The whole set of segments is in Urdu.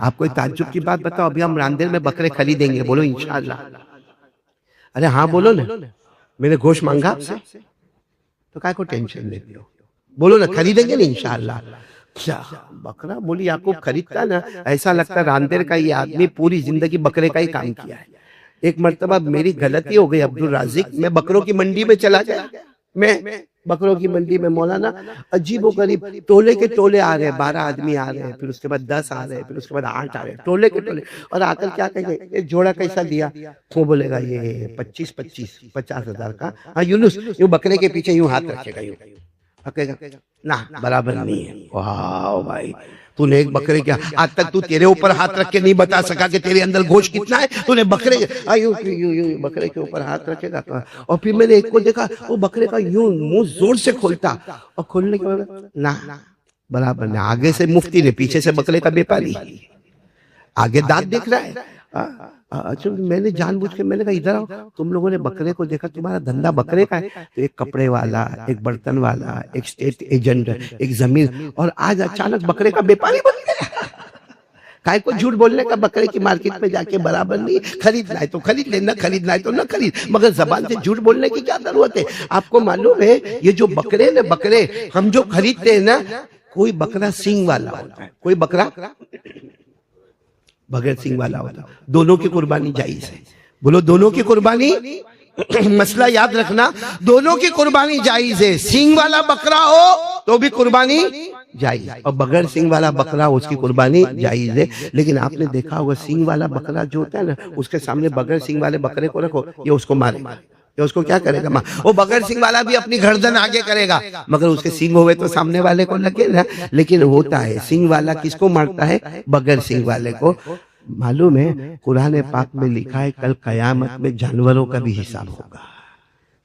آپ کو ایک تعجب کی بات بتاؤ، ابھی ہم راندیر میں بکرے خریدیں گے، بولو انشاءاللہ؟ ارے ہاں بولو نا، میں نے گوشت مانگا آپ سے تو کائے کو ٹینشن لیتے ہو؟ بولو نا، خریدیں گے نا انشاءاللہ؟ کیا بکرا مولی یعقوب خریدتا نا، ایسا لگتا راندیر کا یہ آدمی پوری زندگی بکرے کا ہی کام کیا ہے۔ ایک مرتبہ میری غلطی ہو گئی عبدالرازق، میں بکروں کی منڈی میں چلا گیا، میں بکروں کی منڈی میں مولانا عجیب و غریب ٹولے کے ٹولے آ رہے ہیں، 12 آدمی آ رہے ہیں، پھر اس کے بعد 10 آ رہے ہیں، پھر اس کے بعد 8 آ رہے ہیں، ٹولے کے ٹولے، اور آ کر کیا کہیں گے یہ جوڑا کیسا دیا؟ وہ بولے گا یہ 50,000 کا۔ ہاں یونس یوں بکرے کے پیچھے یوں ہاتھ رکھے گا، یوں کہے گا نا برابر نہیں ہے۔ واہ بھائی، تو نے ایک بکرے کیا آج تک تو تیرے اوپر ہاتھ رکھ کے نہیں بتا سکا کہ تیرے اندر گوشت کتنا ہے، تو نے بکرے بکرے کے اوپر ہاتھ رکھے گا۔ اور پھر میں نے ایک کو دیکھا، وہ بکرے کا یوں منہ زور سے کھولتا، اور کھولنے کے بعد نا برابر نہیں، آگے سے مفتی نے، پیچھے سے بکرے کا بیپاری، آگے دانت دیکھ رہا ہے۔ اچھا میں نے جان بوجھ کے میں نے کہا ادھر آؤ، تم لوگوں نے بکرے کو دیکھا، تمہارا دھندا بکرے کا ہے؟ تو ایک کپڑے والا، ایک برتن والا، ایک اسٹیٹ ایجنٹ، ایک زمین، اور آج اچانک بکرے کا بیپاری بن گیا۔ کائے کو جھوٹ بولنے کا؟ بکرے کی مارکیٹ میں جا کے برابر نہیں، خریدنا ہے تو خرید لینا، خریدنا ہے تو نہ خرید، مگر زبان سے جھوٹ بولنے کی کیا ضرورت ہے؟ آپ کو معلوم ہے یہ جو بکرے نا، بکرے ہم جو خریدتے ہیں نا، کوئی بکرا سینگ والا ہوتا ہے، کوئی بکرا بغیر سینگ والا ہوتا ہے، دونوں کی قربانی جائز ہے۔ بولو دونوں کی قربانی، مسئلہ یاد رکھنا، دونوں کی قربانی جائز ہے۔ سینگ والا بکرا ہو تو بھی قربانی جائز، اور بغیر سینگ والا بکرا اس کی قربانی جائز ہے۔ لیکن آپ نے دیکھا ہوگا سینگ والا بکرا جو ہوتا ہے نا، اس کے سامنے بغیر سینگ والے بکرے کو رکھو، یہ اس کو مارے گا، یہ اس کو کیا کرے گا؟ وہ بغیر سینگ والا بھی اپنی گردن آگے کرے گا، مگر اس کے سینگ ہوئے تو سامنے والے کو لگے نا۔ لیکن ہوتا ہے سینگ والا کس کو مارتا ہے؟ بغیر سینگ والے کو۔ معلوم ہے قرآن پاک میں لکھا ہے کل قیامت میں جانوروں کا بھی حساب ہوگا۔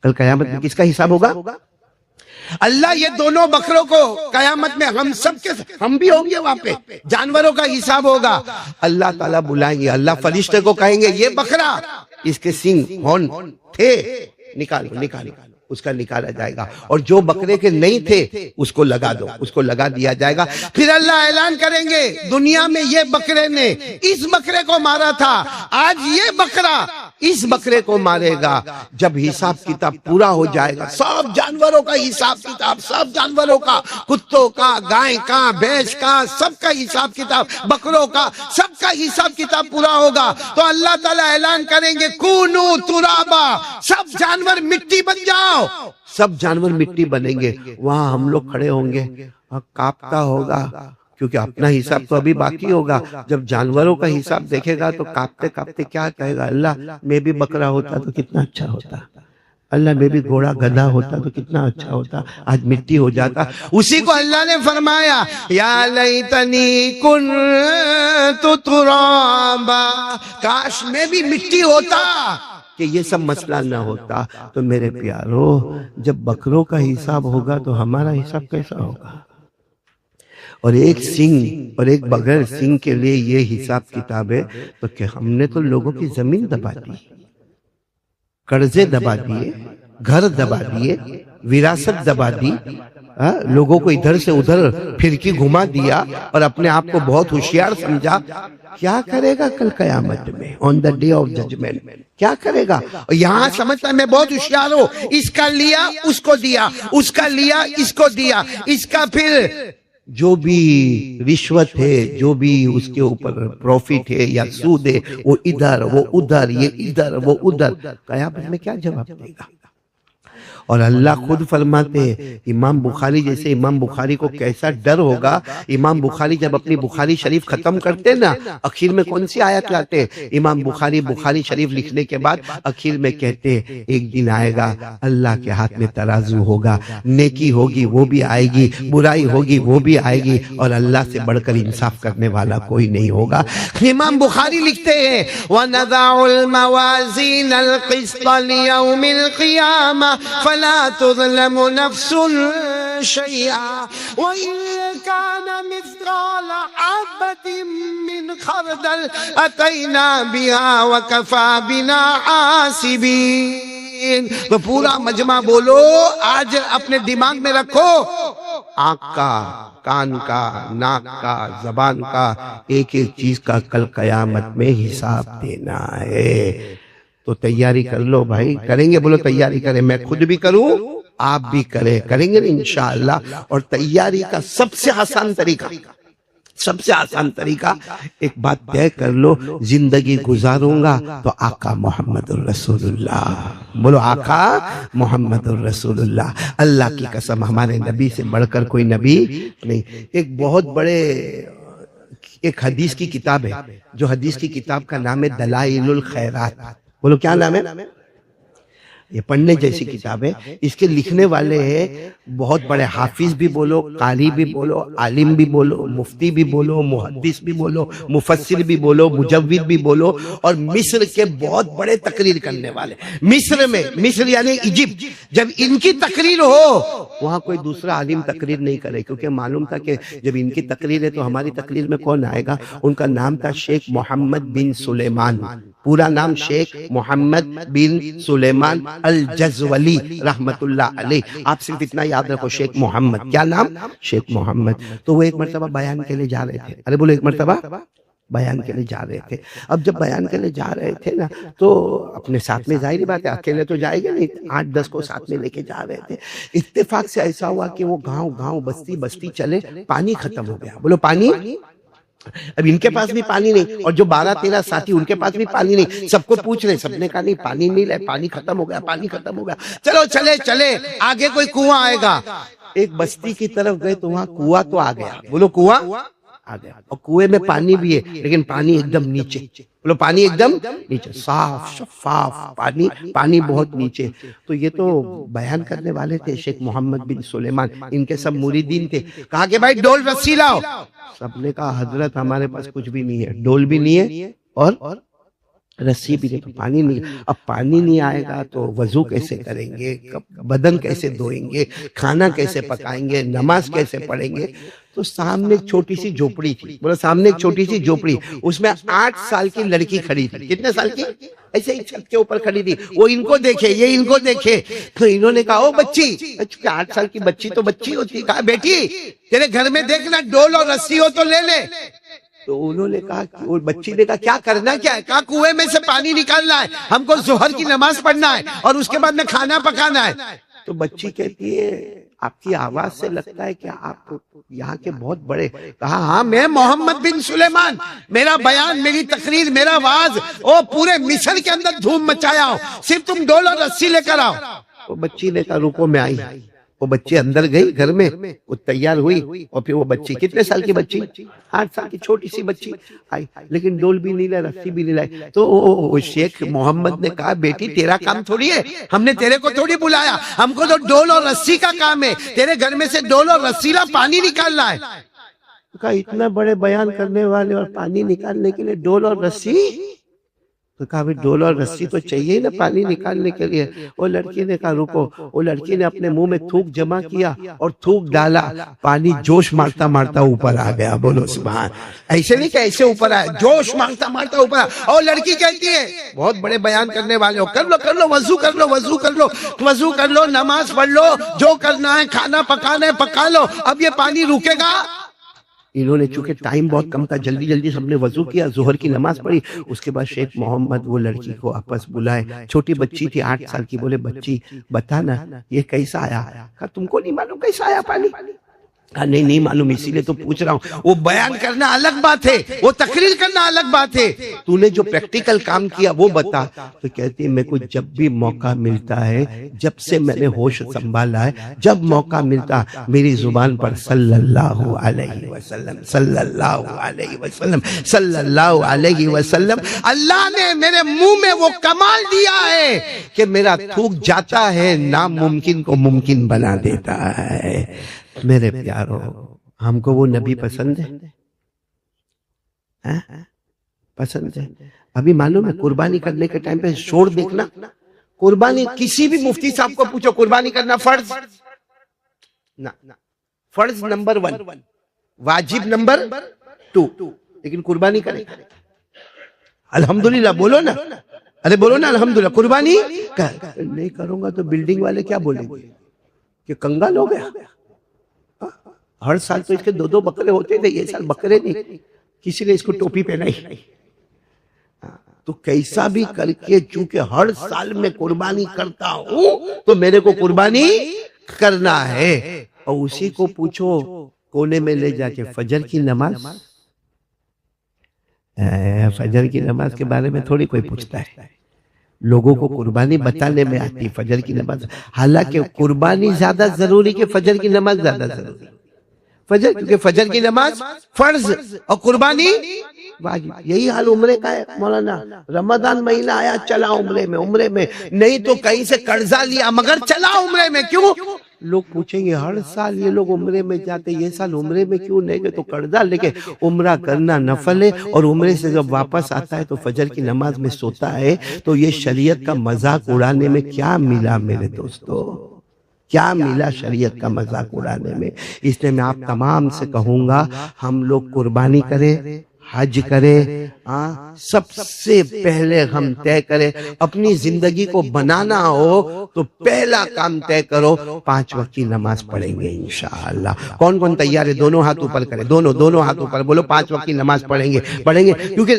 کل قیامت میں کس کا حساب ہوگا؟ اللہ یہ دونوں بکروں کو قیامت میں ہم سب کے، ہم بھی ہوں گے وہاں پہ، جانوروں کا حساب ہوگا۔ اللہ تعالیٰ بلائیں گے، اللہ فرشتے کو کہیں گے یہ بکرا، اس کے سینگ ہون تھے، نکالو نکالو، اس کا نکالا جائے گا، اور جو بکرے کے نہیں تھے اس کو لگا دو، اس کو لگا دیا جائے گا۔ پھر اللہ اعلان کریں گے دنیا میں یہ بکرے نے اس بکرے کو مارا تھا، آج یہ بکرا اس بکرے کو مارے گا۔ جب حساب کتاب پورا ہو جائے گا، سب جانوروں کا حساب کتاب، سب جانوروں کا، کتوں کا، گائے کا، بھینس کا، سب کا حساب کتاب، بکروں کا، سب کا حساب کتاب پورا ہوگا تو اللہ تعالیٰ اعلان کریں گے کونو ترابا، سب جانور مٹی بن جاؤ، سب جانور مٹی بنیں گے۔ وہاں ہم لوگ کھڑے ہوں گے، کانپتا ہوگا، کیونکہ اپنا حساب تو ابھی باقی ہوگا۔ جب جانوروں کا حساب دیکھے گا تو کانپتے کانپتے کیا کہے گا؟ اللہ میں بھی بکرا ہوتا تو کتنا اچھا ہوتا، اللہ میں بھی گھوڑا گدھا ہوتا تو کتنا اچھا ہوتا، آج مٹی ہو جاتا۔ اسی کو اللہ نے فرمایا یا لیتنی کنت ترابا، کاش میں بھی مٹی ہوتا کہ یہ سب مسئلہ نہ ہوتا۔ تو میرے پیارو، جب بکروں کا حساب ہوگا تو ہمارا حساب کیسا ہوگا؟ اور ایک سنگ اور ایک بغیر سنگ کے لیے یہ حساب کتاب ہے تو کہ ہم نے تو لوگوں کی زمین دبا دی، قرضے دبا دیے، گھر دبا دیے، وراثت دبا دی، لوگوں کو ادھر سے ادھر پھرکی گھما دیا اور اپنے آپ کو بہت ہوشیار سمجھا۔ کیا کرے گا کل قیامت میں، آن دا ڈے آف ججمنٹ کیا کرے گا؟ اور یہاں سمجھتا ہے میں بہت ہوشیار ہوں، اس کا لیا اس کو دیا، اس کا لیا اس کو دیا، اس کا پھر جو بھی رشوت ہے، جو بھی اس کے اوپر پروفٹ ہے یا سود ہے، وہ ادھر وہ ادھر، یہ ادھر وہ ادھر، قیامت میں کیا جواب دے گا؟ اور اللہ خود فرماتے ہیں، امام بخاری جیسے امام بخاری کو کیسا ڈر ہوگا۔ امام بخاری جب اپنی بخاری شریف ختم کرتے نا، اخیر میں کون سی آیت لاتے ہیں؟ امام بخاری شریف لکھنے کے بعد اخیر میں کہتے ہیں ایک دن آئے گا اللہ کے ہاتھ میں ترازو ہوگا، نیکی ہوگی وہ بھی آئے گی، برائی ہوگی وہ بھی آئے گی، اور اللہ سے بڑھ کر انصاف کرنے والا کوئی نہیں ہوگا۔ امام بخاری لکھتے ہیں وَنَضَعُ الْمَوَازِينَ الْقِسْطَ لِيَوْمِ الْقِيَامَةِ فلا تظلم نفس شيئا وإن كان مثقال حبة من خردل أتينا بها وكفى بنا حاسبين۔ تو پورا مجمع بولو، آج اپنے دماغ میں رکھو آنکھ کا، کان کا، ناک کا، زبان کا، ایک ایک چیز کا کل قیامت میں حساب دینا ہے۔ تو تیاری کر لو بھائی، کریں گے؟ بولو تیاری کریں، میں خود بھی کروں، آپ بھی کریں گے انشاءاللہ۔ اور تیاری کا سب سے آسان طریقہ، سب سے آسان طریقہ، ایک بات طے کر لو، زندگی گزاروں گا تو آقا محمد الرسول اللہ، بولو آقا محمد الرسول اللہ۔ اللہ کی قسم ہمارے نبی سے بڑھ کر کوئی نبی نہیں۔ ایک بہت بڑے ایک حدیث کی کتاب ہے، جو حدیث کی کتاب کا نام ہے دلائل الخیرات، بولو کیا نام ہے؟ یہ پڑھنے جیسی کتاب ہے۔ اس کے لکھنے والے ہیں بہت بڑے حافظ بھی بولو، قاری بھی بولو، عالم بھی بولو، مفتی بھی بولو، محدث بھی بولو، مفسر بھی بولو، مجود بھی بولو، اور مصر کے بہت بڑے تقریر کرنے والے۔ مصر میں، مصر یعنی ایجپٹ، جب ان کی تقریر ہو وہاں کوئی دوسرا عالم تقریر نہیں کرے، کیونکہ معلوم تھا کہ جب ان کی تقریر ہے تو ہماری تقریر میں کون آئے گا۔ ان کا نام تھا شیخ محمد بن سلیمان، پورا نام شیخ محمد بن سلیمان الجزولی رحمت اللہ علیہ۔ آپ صرف اتنا یاد رکھو، شیخ محمد، کیا نام؟ شیخ محمد۔ تو وہ ایک مرتبہ بیان کے لیے جا رہے تھے، ارے بولو ایک مرتبہ بیان کے لیے جا رہے تھے۔ اب جب بیان کے لیے جا رہے تھے نا، تو اپنے ساتھ میں، ظاہری بات ہے اکیلے تو جائے گا نہیں، 8-10 کو ساتھ میں لے کے جا رہے تھے۔ اتفاق سے ایسا ہوا کہ وہ گاؤں بستی بستی چلے، پانی ختم ہو گیا، بولو پانی۔ اب ان کے پاس بھی پانی نہیں، اور جو 12-13 ساتھی ان کے پاس بھی پانی نہیں، سب کو پوچھ رہے، سب نے کہا نہیں پانی نہیں لے، پانی ختم ہو گیا، پانی ختم ہو گیا، چلو چلے آگے کوئی کنواں آئے گا۔ ایک بستی کی طرف گئے تو وہاں کنواں تو آ گیا، بولو کنواں آ گیا، اور کنویں میں پانی بھی ہے، لیکن پانی ایک دم نیچے، بولو پانی ایک دم نیچے، صاف شفاف پانی بہت نیچے۔ تو یہ تو بیان کرنے والے تھے شیخ محمد بن سلیمان، ان کے سب مریدین تھے۔ کہا کہ بھائی ڈول رسی لاؤ، سب نے کہا حضرت ہمارے پاس کچھ بھی نہیں ہے، ڈول بھی نہیں ہے اور رسی بھی نہیں، تو پانی نہیں۔ اب پانی نہیں آئے گا تو وضو کیسے کریں گے، بدن کیسے دھوئیں گے، کھانا کیسے پکائیں گے، نماز کیسے پڑھیں گے؟ تو سامنے ایک چھوٹی سی جھوپڑی تھی، بولو سامنے ایک چھوٹی سی جھوپڑی، اس میں 8 سال کی لڑکی کھڑی تھی۔ کتنے سال کی؟ ایسے ہی چھت کے اوپر کھڑی تھی، وہ ان کو دیکھے، یہ ان کو دیکھے، تو انہوں نے کہا او بچی، چونکہ 8 سال کی بچی تو بچی ہوتی، کہا بیٹی تیرے گھر میں دیکھنا ڈول اور رسی ہو تو لے لے۔ تو انہوں نے کہا، وہ بچی نے کہا کیا کرنا کیا ہے؟ کہا کنویں میں سے پانی نکالنا ہے، ہم کو ظہر کی نماز پڑھنا ہے اور اس کے بعد میں کھانا پکانا ہے۔ تو بچی کہتی ہے آپ کی آواز سے لگتا ہے کہ آپ یہاں کے بہت بڑے۔ کہا ہاں میں محمد بن سلیمان، میرا بیان، میری تقریر، میرا واز پورے مصر کے اندر دھوم مچایا ہو، صرف تم ڈول اور رسی لے کر آؤ۔ وہ بچی نے کہا رکو میں آئی۔ وہ بچی اندر گئی گھر میں، وہ تیار ہوئی، اور پھر وہ بچی، کتنے سال کی بچی؟ 8 سال کی چھوٹی سی بچی آئی، لیکن ڈول بھی نہیں لائے، رسی بھی نہیں لائے۔ تو شیخ محمد نے کہا بیٹی تیرا کام تھوڑی ہے، ہم نے تیرے کو تھوڑی بلایا، ہم کو تو ڈول اور رسی کا کام ہے، تیرے گھر میں سے ڈول اور رسی لا، پانی نکالنا ہے۔ کہا اتنا بڑے بیان کرنے والے اور پانی نکالنے کے لیے ڈول اور رسی؟ تو کہا بھئی ڈول اور رسی تو چاہیے نا پانی نکالنے کے لیے۔ وہ لڑکی نے کہا رکو، وہ لڑکی نے اپنے منہ میں تھوک جمع کیا اور تھوک ڈالا، پانی جوش مارتا مارتا اوپر آ گیا، بولو سبحان۔ ایسے نہیں کہ ایسے اوپر آیا، جوش مارتا مارتا اوپر آیا۔ اور لڑکی کہتی ہے بہت بڑے بیان کرنے والے ہو، کر لو وضو کر لو، وضو کر لو، نماز پڑھ لو، جو کرنا ہے، کھانا پکانا ہے پکا لو، اب یہ پانی رکے گا؟ انہوں نے چونکہ ٹائم بہت کم تھا، جلدی جلدی سب نے وضو کیا، ظہر کی نماز پڑھی۔ اس کے بعد شیخ محمد وہ لڑکی کو آپس بلائے، چھوٹی بچی تھی 8 سال کی، بولے بچی بتا نا یہ کیسا آیا؟ کہا تم کو نہیں معلوم کیسا آیا پانی؟ کہا نہیں معلوم، اسی لیے تو پوچھ رہا ہوں۔ وہ بیان کرنا الگ بات ہے، وہ تقریر کرنا الگ بات ہے، تو نے جو پریکٹیکل کام کیا وہ بتا۔ تو کہتی ہے میرے کو جب بھی موقع ملتا ہے، جب سے میں نے ہوش سنبھالا ہے، جب موقع ملتا میری زبان پر صلی اللہ علیہ وسلم، صلی اللہ علیہ وسلم، صلی اللہ علیہ وسلم، اللہ نے میرے منہ میں وہ کمال دیا ہے کہ میرا تھوک جاتا ہے، ناممکن کو ممکن بنا دیتا ہے۔ میرے پیارو، ہم کو وہ نبی پسند ہے؟ پسند ہے؟ ابھی معلوم ہے قربانی کرنے کے ٹائم پہ شور دیکھنا، قربانی کسی بھی مفتی صاحب کو پوچھو قربانی کرنا فرض نہ، فرض نمبر 1، واجب نمبر 2، لیکن قربانی کریں الحمدللہ، بولو نا، ارے بولو نا الحمدللہ، قربانی نہیں کروں گا تو بلڈنگ والے کیا بولیں گے کہ کنگال ہو گیا؟ ہر سال تو اس کے 2 بکرے ہوتے تھے، یہ سال بکرے نہیں، کسی نے اس کو ٹوپی پہنائی. تو کیسا بھی کر کے چونکہ ہر سال میں قربانی کرتا ہوں تو میرے کو قربانی کرنا ہے. اور اسی کو پوچھو کونے میں لے جا کے فجر کی نماز، فجر کی نماز کے بارے میں تھوڑی کوئی پوچھتا ہے. لوگوں کو قربانی بتانے میں آتی فجر کی نماز، حالانکہ قربانی زیادہ ضروری کہ فجر کی نماز زیادہ ضروری. فجر کیونکہ فجر کی نماز فرض اور قربانی واجب. یہی حال عمرے کا ہے مولانا. رمضان مہینہ آیا چلا عمرے میں نہیں تو کہیں سے قرضہ لیا مگر چلا عمرے میں. کیوں؟ لوگ پوچھیں گے ہر سال یہ لوگ عمرے میں جاتے، یہ سال عمرے میں کیوں نہیں گئے؟ تو قرضہ لے کے عمرہ کرنا نفل ہے، اور عمرے سے جب واپس آتا ہے تو فجر کی نماز میں سوتا ہے. تو یہ شریعت کا مذاق اڑانے میں کیا ملا میرے دوستو؟ کیا ملا شریعت کا مذاق اڑانے میں؟ اس لیے میں آپ تمام سے کہوں گا ہم لوگ قربانی کریں، حج کریں. سب سے پہلے ہم طے کریں اپنی زندگی کو بنانا ہو تو پہلا کام طے کرو 5 وقت کی نماز پڑھیں گے انشاءاللہ. کون کون تیار ہے؟ دونوں ہاتھ اوپر کریں، دونوں ہاتھ اوپر بولو 5 وقت کی نماز پڑھیں گے. کیونکہ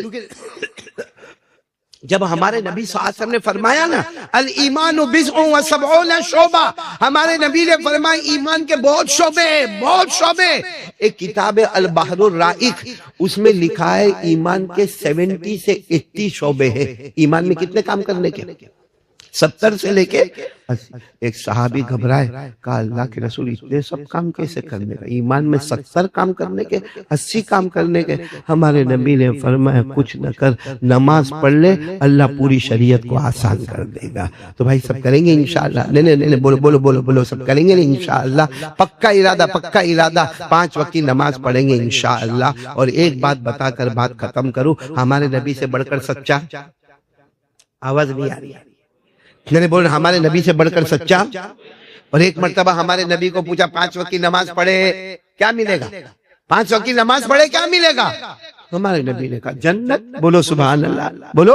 جب ہمارے نبی صلی اللہ علیہ وسلم نے فرمایا نا الایمان بضع و سبعون شعبہ، ہمارے نبی نے فرمایا ایمان کے بہت شعبے. ایک کتاب ہے البحر الرائق، اس میں لکھا ہے ایمان کے 70 سے 80 شعبے ہیں. ایمان میں کتنے کام کرنے کے؟ 70 سے لے کے 80. ایک صحابی گھبرائے، کہا اللہ کے رسول اتنے سب کام کیسے کرنے کا؟ ایمان میں 70 کام کرنے کے، 80 کام کرنے کے. ہمارے نبی نے فرمایا کچھ نہ کر، نماز پڑھ لے، اللہ پوری شریعت کو آسان کر دے گا. تو بھائی سب کریں گے انشاءاللہ؟ نہیں بولو سب کریں گے انشاءاللہ. پکا ارادہ 5 وقت کی نماز پڑھیں گے انشاءاللہ. اور ایک بات بتا کر بات ختم کروں، ہمارے نبی سے بڑھ کر سچا، آواز نہیں آ رہی ہے، میں نے بولا ہمارے نبی سے بڑھ کر سچا. اور ایک مرتبہ ہمارے نبی کو پوچھا 5 وقت کی نماز پڑھے کیا ملے گا؟ 5 وقت کی نماز پڑھے کیا ملے گا؟ ہمارے نبی نے کہا جنت. بولو سبحان اللہ، بولو.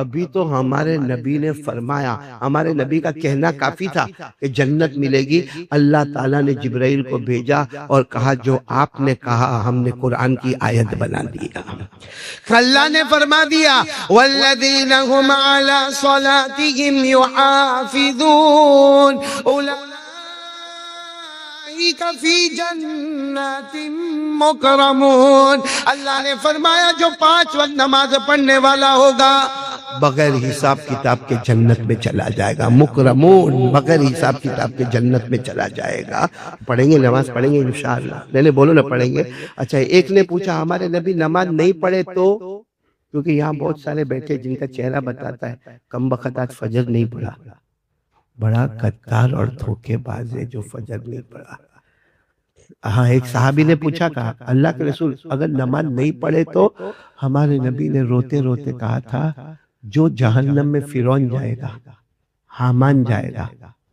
ابھی تو ہمارے نبی نے فرمایا، ہمارے نبی کا کہنا کافی تھا کہ جنت ملے گی. اللہ تعالیٰ نے جبرائیل کو بھیجا اور کہا جو آپ نے کہا ہم نے قرآن کی آیت بنا دیا. اللہ نے فرما دیا والذین هم علی صلاتهم یحافظون فی جنات مکرمون. اللہ نے فرمایا جو 5 وقت نماز پڑھنے والا ہوگا بغیر حساب کتاب کے جنت میں چلا جائے گا. مکرمون، بغیر حساب کتاب کے جنت میں چلا جائے گا. پڑھیں گے نماز پڑھیں گے انشاءاللہ. نہیں بولو نا پڑھیں گے. اچھا ایک نے پوچھا ہمارے نبی نماز نہیں پڑھے تو؟ کیونکہ یہاں بہت سارے بیٹھے جن کا چہرہ بتاتا ہے کم بخت آج فجر نہیں پڑھا. بڑا غدار اور دھوکے باز ہے جو فجر نہیں پڑھا. ہاں ایک صحابی نے پوچھا، کہا اللہ کے رسول اگر نماز نہیں پڑھے تو؟ ہمارے نبی نے روتے روتے کہا تھا جو جہنم میں فرعون جائے گا، حامان جائے گا،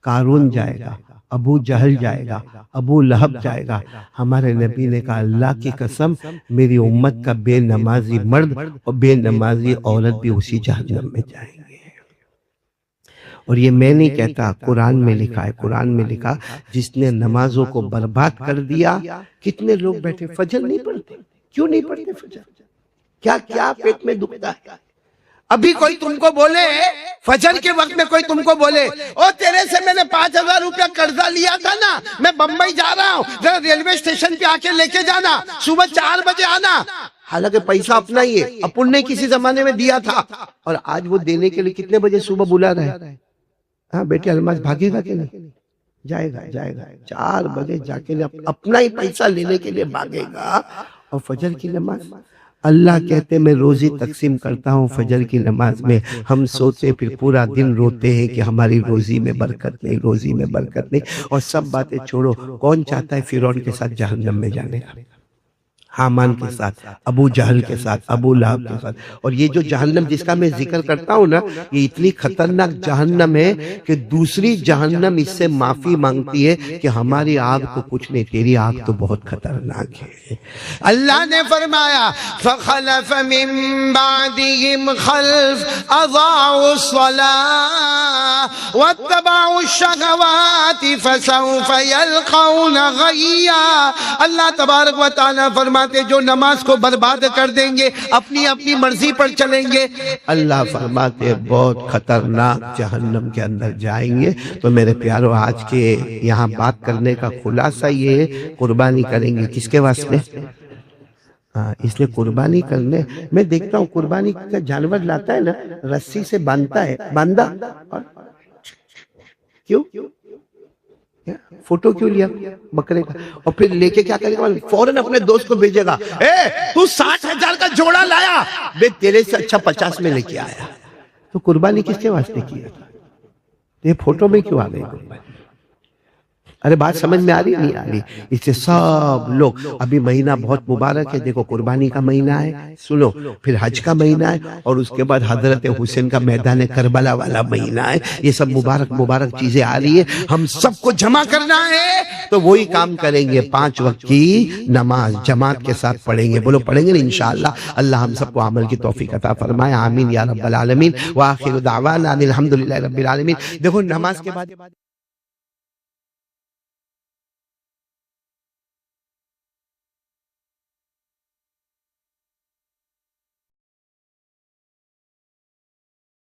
قارون جائے گا، ابو جہل جائے گا، ابو لہب جائے گا. ہمارے نبی نے کہا اللہ کی قسم میری امت کا بے نمازی مرد اور بے نمازی عورت بھی اسی جہنم میں جائیں گے. اور یہ میں نہیں کہتا، قرآن میں لکھا ہے. قرآن میں لکھا جس نے نمازوں کو برباد کر دیا. کتنے لوگ بیٹھے فجر نہیں پڑھتے؟ کیوں نہیں پڑھتے فجر؟ کیا پیٹ میں دکھتا ہے؟ ابھی کوئی تم کو بولے فجر کے وقت میں، کوئی تم کو بولے او تیرے سے میں نے 5000 روپیہ قرضہ لیا تھا نا، میں بمبئی جا رہا ہوں، ذرا ریلوے اسٹیشن پہ آ کے لے کے جانا، صبح 4 بجے آنا. حالانکہ پیسہ اپنا ہی ہے، اپن نے کسی زمانے میں دیا تھا، اور آج وہ دینے کے لیے کتنے بجے صبح بلا رہا ہے. ہاں بیٹے الماس بھاگے گا کہ نہیں؟ جائے گا 4 بجے جا کے اپنا ہی پیسہ لینے کے لیے بھاگے گا. اور فجر کی نماز اللہ کہتے میں روزی تقسیم کرتا ہوں فجر کی نماز میں. ہم سوتے پھر پورا دن روتے ہیں کہ ہماری روزی میں برکت نہیں، روزی میں برکت نہیں. اور سب باتیں چھوڑو، کون چاہتا ہے فرعون کے ساتھ جہنم میں جانے کا؟ حامان کے ساتھ، ابو جہل کے ساتھ، ابو لہب کے ساتھ. اور یہ جو جہنم جس کا میں ذکر کرتا ہوں نا، یہ اتنی خطرناک جہنم ہے کہ دوسری جہنم اس سے معافی مانگتی ہے کہ ہماری آگ تو کچھ نہیں، تیری آگ تو بہت خطرناک ہے. اللہ نے فرمایا فَخَلَفَ مِن بَعْدِهِمْ خَلْفٌ أَضَاعُوا الصَّلَاةَ وَاتَّبَعُوا الشَّهَوَاتِ فَسَوْفَ يَلْقَوْنَ غَيًّا. اللہ تبارک و تعالیٰ فرماتے جو نماز کو برباد کر دیں گے، اپنی اپنی مرضی پر چلیں گے، اللہ فرماتے بہت خطرناک جہنم کے اندر جائیں گے. تو میرے پیارو، آج کے یہاں بات کرنے کا خلاصہ یہ ہے، قربانی کریں گے کس کے واسطے؟ اس لیے قربانی کرنے، میں دیکھتا ہوں قربانی کا جانور لاتا ہے نا، رسی سے باندھتا ہے، باندھا کیوں؟ فوٹو کیوں لیا بکرے کا؟ اور پھر لے کے کیا کرے گا؟ فوراً اپنے دوست کو بھیجے گا، تو 60,000 کا جوڑا لایا، بے تیرے سے اچھا 50 میں لے کے آیا. تو قربانی کس کے واسطے کیا تھا؟ یہ فوٹو میں کیوں آ گئی قربانی؟ ارے بات سمجھ میں آ رہی نہیں آ رہی؟ اس سے سب لوگ، ابھی مہینہ بہت مبارک ہے، دیکھو قربانی کا مہینہ ہے، سنو، پھر حج کا مہینہ ہے، اور اس کے بعد حضرت حسین کا میدان کربلا والا مہینہ ہے. یہ سب مبارک مبارک چیزیں آ رہی ہے، ہم سب کو جمع کرنا ہے. تو وہی کام کریں گے، 5 وقت کی نماز جماعت کے ساتھ پڑھیں گے. بولو پڑھیں گے انشاءاللہ. اللہ ہم سب کو عمل کی توفیق عطا فرمائے، آمین یا رب العالمین. وآخر دعوانا الحمدللہ رب العالمین. دیکھو نماز کے بعد